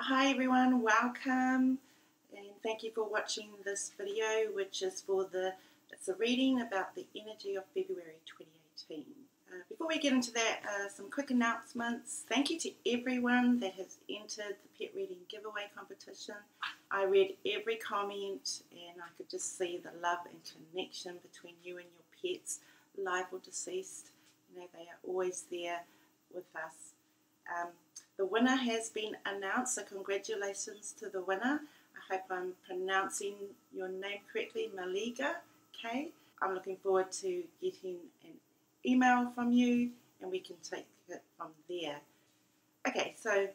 Hi everyone, welcome and thank you for watching this video, which is it's a reading about the energy of February 2018. Before we get into that, some quick announcements. Thank you to everyone that has entered the pet reading giveaway competition. I read every comment and I could just see the love and connection between you and your pets, live or deceased. You know, they are always there with us. The winner has been announced, so congratulations to the winner. I hope I'm pronouncing your name correctly, Maliga K. I'm looking forward to getting an email from you and we can take it from there. Okay, so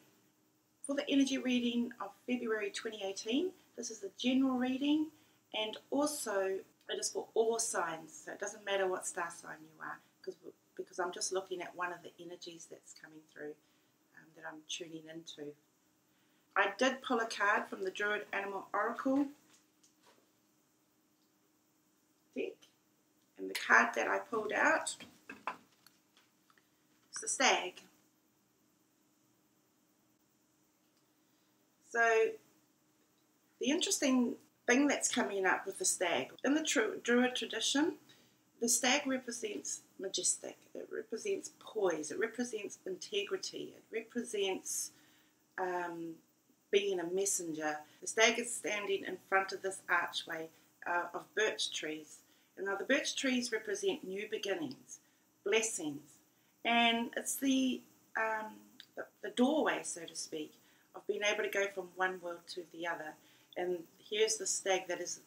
for the energy reading of February 2018, this is a general reading and also it is for all signs, so it doesn't matter what star sign you are because I'm just looking at one of the energies that's coming through that I'm tuning into. I did pull a card from the Druid Animal Oracle deck, and the card that I pulled out is the Stag. So the interesting thing that's coming up with the Stag, in the Druid tradition, the Stag represents majestic, it represents poise, it represents integrity, it represents being a messenger. The Stag is standing in front of this archway of birch trees. And now the birch trees represent new beginnings, blessings, and it's the doorway, so to speak, of being able to go from one world to the other. And here's the Stag that is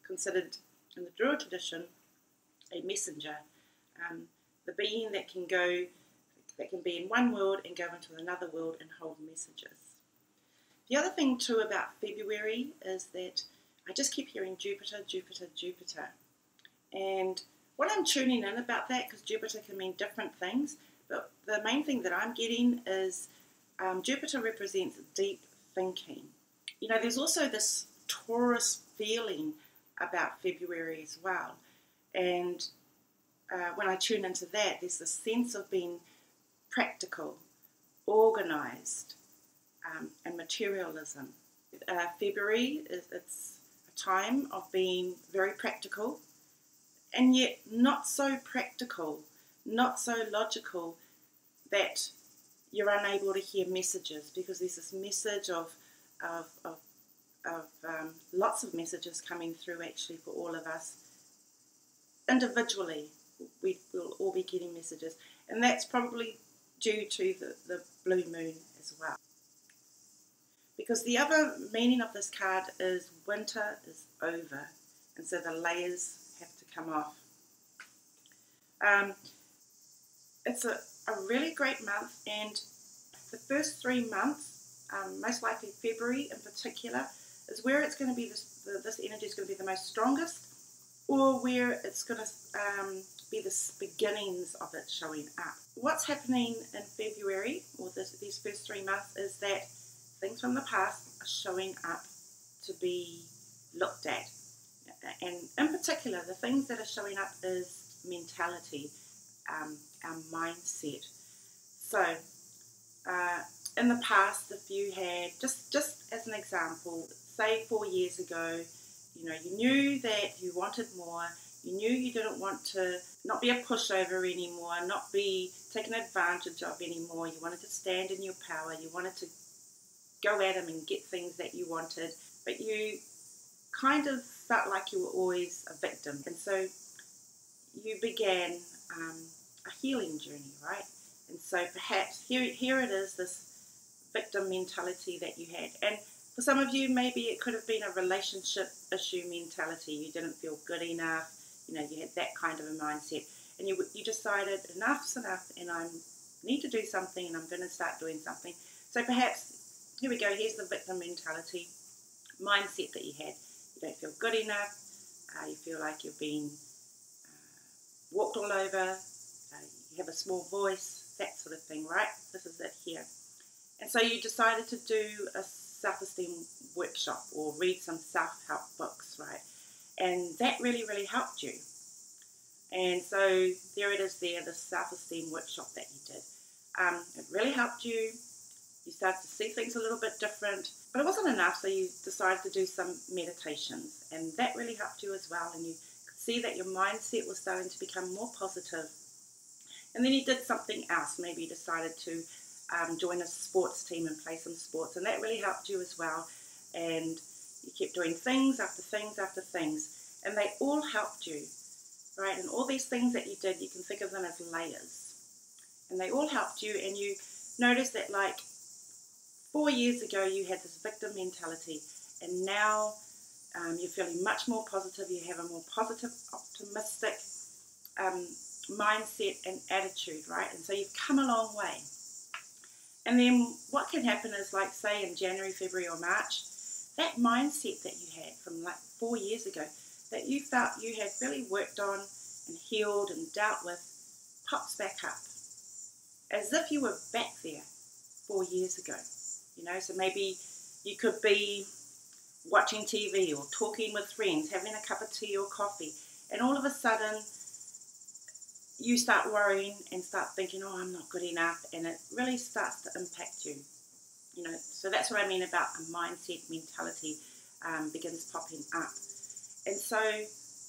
considered in the Druid tradition a messenger, the being that can be in one world and go into another world and hold messages. The other thing too about February is that I just keep hearing Jupiter, Jupiter, Jupiter. And what I'm tuning in about that, because Jupiter can mean different things, but the main thing that I'm getting is Jupiter represents deep thinking. You know, there's also this Taurus feeling about February as well. And when I tune into that, there's this sense of being practical, organised, and materialism. February, it's a time of being very practical, and yet not so practical, not so logical that you're unable to hear messages, because there's this message of lots of messages coming through actually for all of us. Individually, we will all be getting messages, and that's probably due to the blue moon as well. Because the other meaning of this card is winter is over, and so the layers have to come off. It's a really great month, and the first 3 months, most likely February in particular, is where it's going to be this energy is going to be the most strongest, or where it's going to be the beginnings of it showing up. What's happening in February, or these first 3 months, is that things from the past are showing up to be looked at. And in particular, the things that are showing up is mentality, our mindset. So, in the past, if you had, just as an example, say 4 years ago, you know, you knew that you wanted more, you knew you didn't want to not be a pushover anymore, not be taken advantage of anymore, you wanted to stand in your power, you wanted to go at them and get things that you wanted, but you kind of felt like you were always a victim. And so you began a healing journey, right? And so perhaps here it is, this victim mentality that you had. And for some of you, maybe it could have been a relationship issue mentality. You didn't feel good enough, you know, you had that kind of a mindset. And you decided enough's enough and I need to do something and I'm going to start doing something. So perhaps, here we go, here's the victim mentality mindset that you had. You don't feel good enough, you feel like you're being walked all over, you have a small voice, that sort of thing, right? This is it here. And so you decided to do a self-esteem workshop or read some self-help books, right? And that really, really helped you. And so there it is there, the self-esteem workshop that you did. It really helped you. You started to see things a little bit different, but it wasn't enough, so you decided to do some meditations, and that really helped you as well, and you could see that your mindset was starting to become more positive. And then you did something else. Maybe you decided to join a sports team and play some sports, and that really helped you as well. And you kept doing things after things after things, and they all helped you, right? And all these things that you did, you can think of them as layers, and they all helped you. And you noticed that, like, 4 years ago you had this victim mentality, and now you're feeling much more positive. You have a more positive, optimistic mindset and attitude, right? And so you've come a long way. And then what can happen is, like, say in January, February or March, that mindset that you had from like 4 years ago, that you felt you had really worked on and healed and dealt with, pops back up as if you were back there 4 years ago. You know, so maybe you could be watching TV or talking with friends, having a cup of tea or coffee, and all of a sudden you start worrying and start thinking, oh, I'm not good enough, and it really starts to impact you. You know, so that's what I mean about a mindset mentality begins popping up. And so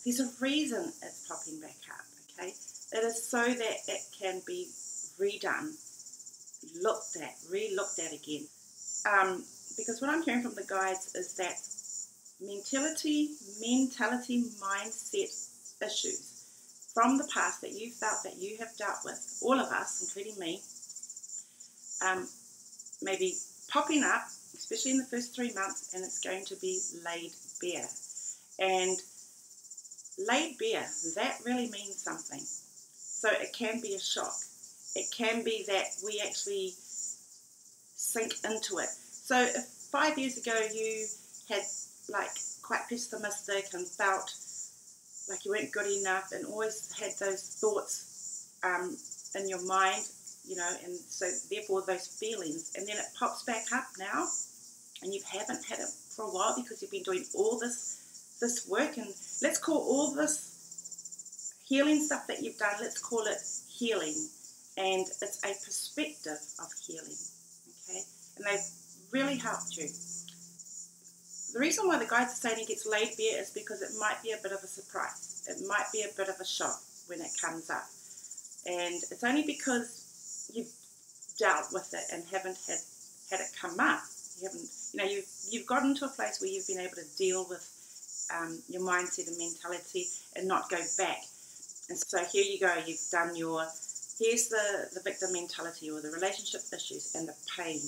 there's a reason it's popping back up, okay? It is so that it can be redone, looked at, re-looked at again. Because what I'm hearing from the guides is that mentality, mindset issues from the past that you felt that you have dealt with, all of us, including me, maybe popping up, especially in the first 3 months, and it's going to be laid bare. And laid bare, that really means something. So it can be a shock. It can be that we actually sink into it. So if 5 years ago you had, like, quite pessimistic and felt like you weren't good enough and always had those thoughts in your mind, you know, and so therefore those feelings, and then it pops back up now, and you haven't had it for a while because you've been doing all this work, and let's call all this healing stuff that you've done, let's call it healing, and it's a perspective of healing, okay, and they've really helped you. The reason why the guides are saying it gets laid bare is because it might be a bit of a surprise. It might be a bit of a shock when it comes up. And it's only because you've dealt with it and haven't had it come up. You haven't, you know, you've gotten to a place where you've been able to deal with your mindset and mentality and not go back. And so here you go, you've done here's the victim mentality or the relationship issues and the pain.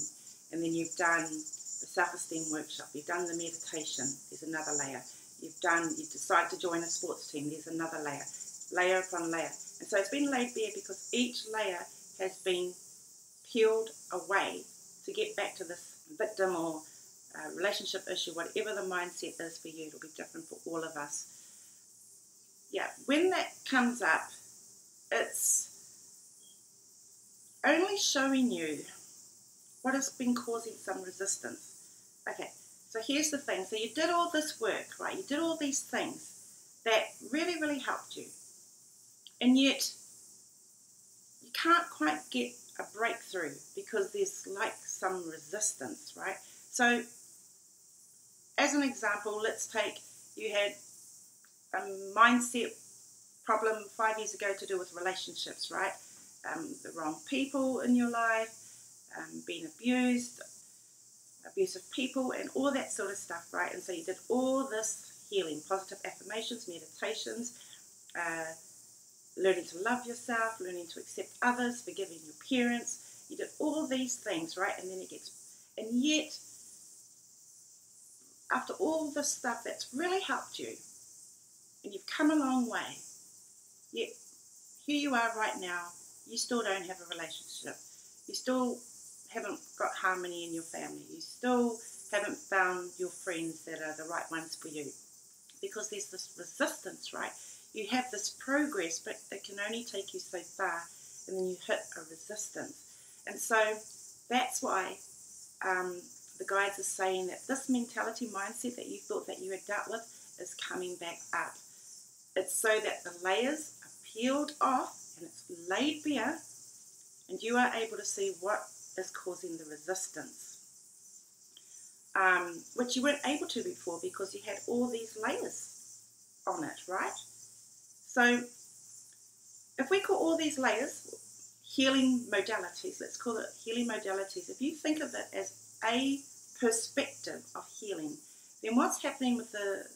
And then you've done the self-esteem workshop, you've done the meditation, there's another layer. You've decided to join a sports team, there's another layer upon layer. And so it's been laid bare because each layer has been peeled away to get back to this victim or relationship issue, whatever the mindset is for you. It'll be different for all of us. Yeah, when that comes up, it's only showing you what has been causing some resistance. Okay, so here's the thing. So you did all this work, right? You did all these things that really, really helped you. And yet, you can't quite get a breakthrough because there's like some resistance, right? So, as an example, let's take, you had a mindset problem 5 years ago to do with relationships, right? The wrong people in your life, being abused, abusive people, and all that sort of stuff, right? And so you did all this healing, positive affirmations, meditations, learning to love yourself, learning to accept others, forgiving your parents. You did all these things, right? And then and yet, after all this stuff that's really helped you, and you've come a long way, yet here you are right now, you still don't have a relationship. You still haven't got harmony in your family. You still haven't found your friends that are the right ones for you. Because there's this resistance, right? You have this progress, but it can only take you so far, and then you hit a resistance. And so that's why the guides are saying that this mentality mindset that you thought that you had dealt with is coming back up. It's so that the layers are peeled off and it's laid bare, and you are able to see what is causing the resistance, which you weren't able to before because you had all these layers on it, right? So if we call all these layers healing modalities, let's call it healing modalities. If you think of it as a perspective of healing, then what's happening with the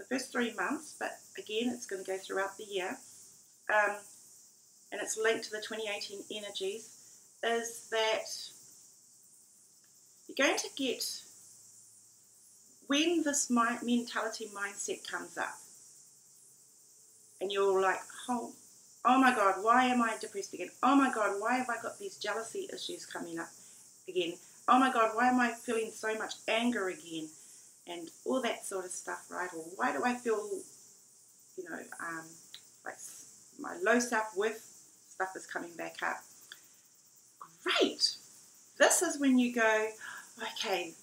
first 3 months, but again, it's going to go throughout the year, and it's linked to the 2018 energies, is that you're going to get, when this mentality mindset comes up, and you're like, oh my God, why am I depressed again? Oh my God, why have I got these jealousy issues coming up again? Oh my God, why am I feeling so much anger again? And all that sort of stuff, right? Or why do I feel, like my low self-worth stuff is coming back up? Great. This is when you go, okay,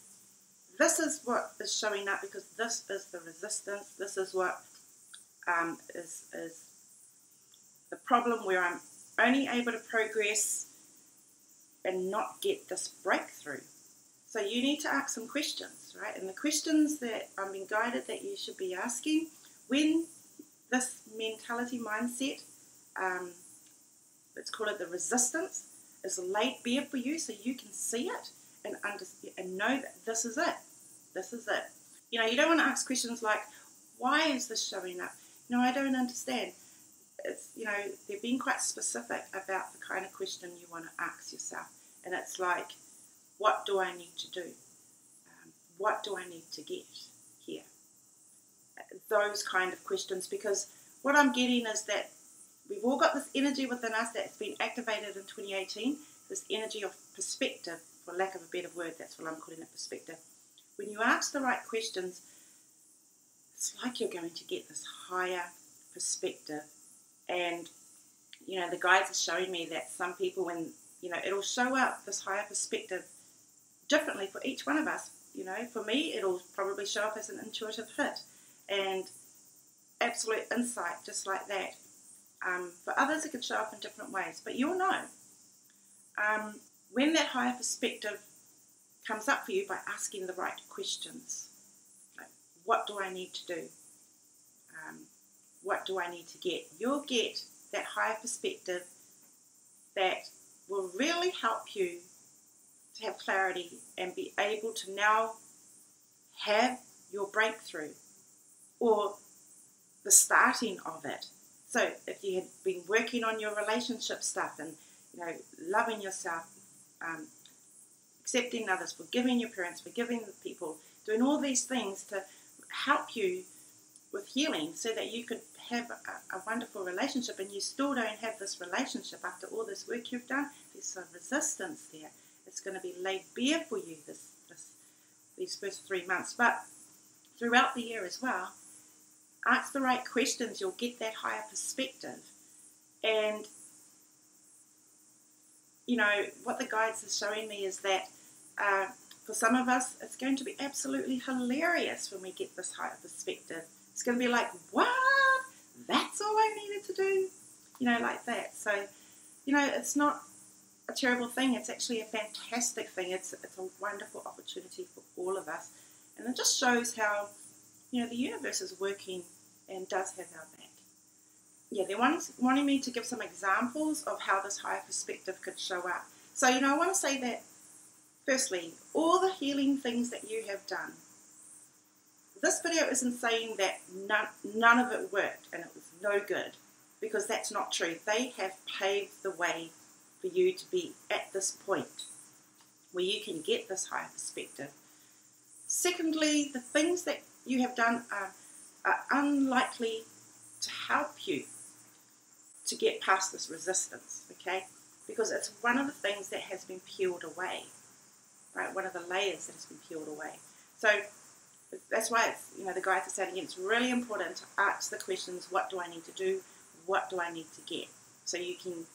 this is what is showing up because this is the resistance. This is what is the problem where I'm only able to progress and not get this breakthrough. So you need to ask some questions, right? And the questions that I'm being guided that you should be asking when this mentality mindset, let's call it the resistance, is laid bare for you so you can see it and understand and know that this is it. This is it. You don't want to ask questions like, why is this showing up? No, I don't understand. It's, they're being quite specific about the kind of question you want to ask yourself. And it's like, what do I need to do? What do I need to get here? Those kind of questions, because what I'm getting is that we've all got this energy within us that's been activated in 2018, this energy of perspective, for lack of a better word, that's what I'm calling it, perspective. When you ask the right questions, it's like you're going to get this higher perspective. And, the guides are showing me that some people, when, it'll show up this higher perspective differently for each one of us. For me, it'll probably show up as an intuitive hit and absolute insight, just like that. For others, it could show up in different ways, but you'll know. When that higher perspective comes up for you by asking the right questions, like, what do I need to do? What do I need to get? You'll get that higher perspective that will really help you to have clarity and be able to now have your breakthrough or the starting of it. So if you had been working on your relationship stuff and, loving yourself, accepting others, forgiving your parents, forgiving the people, doing all these things to help you with healing so that you could have a wonderful relationship, and you still don't have this relationship after all this work you've done, there's some resistance there. It's going to be laid bare for you these first 3 months. But throughout the year as well, ask the right questions, you'll get that higher perspective. And, what the guides are showing me is that for some of us, it's going to be absolutely hilarious when we get this higher perspective. It's going to be like, what? That's all I needed to do? Like that. So, it's not a terrible thing. It's actually a fantastic thing. It's a wonderful opportunity for all of us. And it just shows how, the universe is working and does have our back. Yeah, they're wanting me to give some examples of how this higher perspective could show up. So, I want to say that, firstly, all the healing things that you have done, this video isn't saying that none of it worked and it was no good, because that's not true. They have paved the way for you to be at this point where you can get this higher perspective. Secondly, the things that you have done are unlikely to help you to get past this resistance, okay? Because it's one of the things that has been peeled away, right? One of the layers that has been peeled away. So that's why it's, the guides are saying again, it's really important to ask the questions, what do I need to do? What do I need to get? So you can,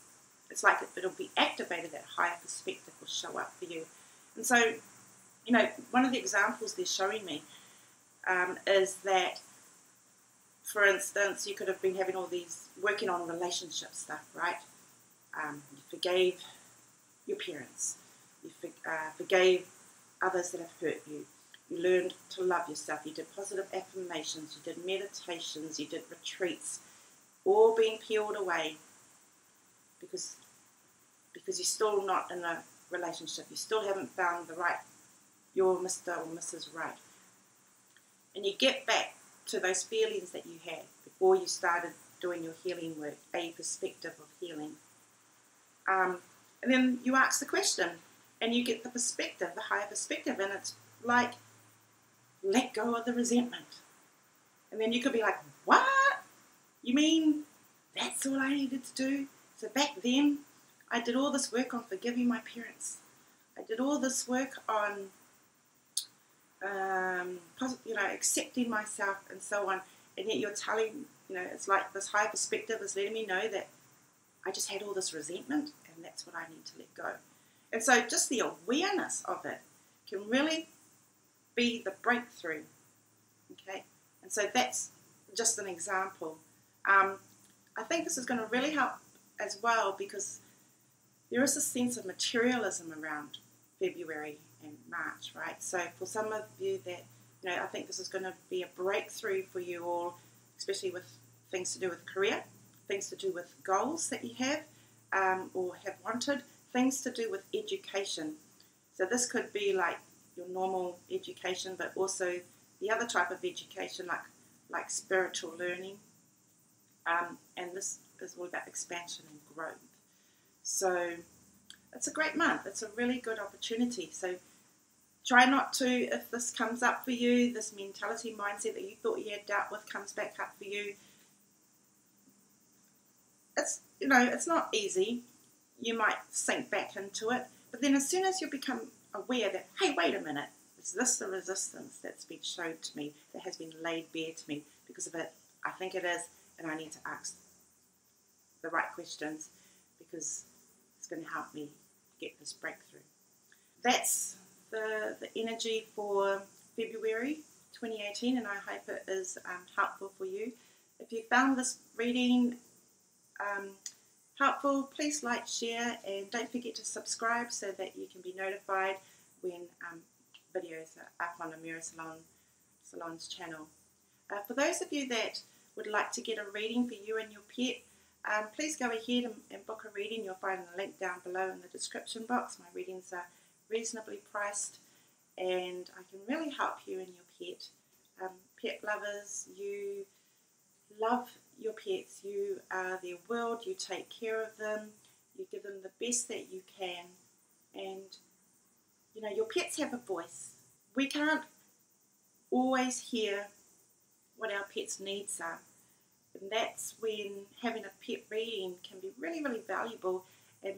it's like it'll be activated, that higher perspective will show up for you. And so, one of the examples they're showing me is that, for instance, you could have been having all these, working on relationship stuff, right? You forgave your parents. You forgave others that have hurt you. You learned to love yourself. You did positive affirmations. You did meditations. You did retreats. All being peeled away because you're still not in a relationship. You still haven't found your Mr. or Mrs. Right. And you get back to those feelings that you had before you started doing your healing work, a perspective of healing. And then you ask the question and you get the perspective, the higher perspective, and it's like, let go of the resentment. And then you could be like, what? You mean that's all I needed to do? So back then, I did all this work on forgiving my parents. I did all this work on, accepting myself and so on. And yet you're telling, it's like this higher perspective is letting me know that I just had all this resentment and that's what I need to let go. And so just the awareness of it can really be the breakthrough. Okay? And so that's just an example. I think this is going to really help as well because there is a sense of materialism around February and March, right? So for some of you that, I think this is going to be a breakthrough for you all, especially with things to do with career, things to do with goals that you have or have wanted, things to do with education. So this could be like your normal education, but also the other type of education like spiritual learning. And this is all about expansion and growth. So it's a great month. It's a really good opportunity. So try not to, if this comes up for you, this mentality mindset that you thought you had dealt with comes back up for you. It's not easy. You might sink back into it. But then as soon as you become aware that, hey, wait a minute, is this the resistance that's been shown to me, that has been laid bare to me because of it? I think it is, and I need to ask the right questions because it's going to help me get this breakthrough. That's the energy for February 2018, and I hope it is helpful for you. If you found this reading helpful, please like, share, and don't forget to subscribe so that you can be notified when videos are up on Amira Salon's channel. For those of you that would like to get a reading for you and your pet, please go ahead and book a reading. You'll find the link down below in the description box. My readings are reasonably priced and I can really help you and your pet. Pet lovers, you love your pets. You are their world. You take care of them. You give them the best that you can. And, your pets have a voice. We can't always hear what our pets' needs are. And that's when having a pet reading can be really, really valuable. And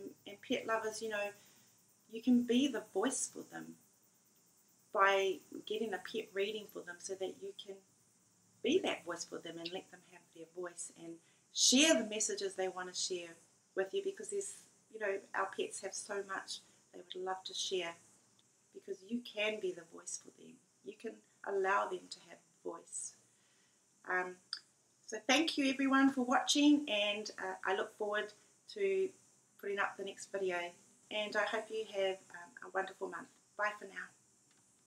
pet lovers, you can be the voice for them by getting a pet reading for them so that you can be that voice for them and let them have their voice and share the messages they want to share with you because our pets have so much they would love to share because you can be the voice for them. You can allow them to have a voice. So thank you everyone for watching, and I look forward to putting up the next video, and I hope you have a wonderful month. Bye for now.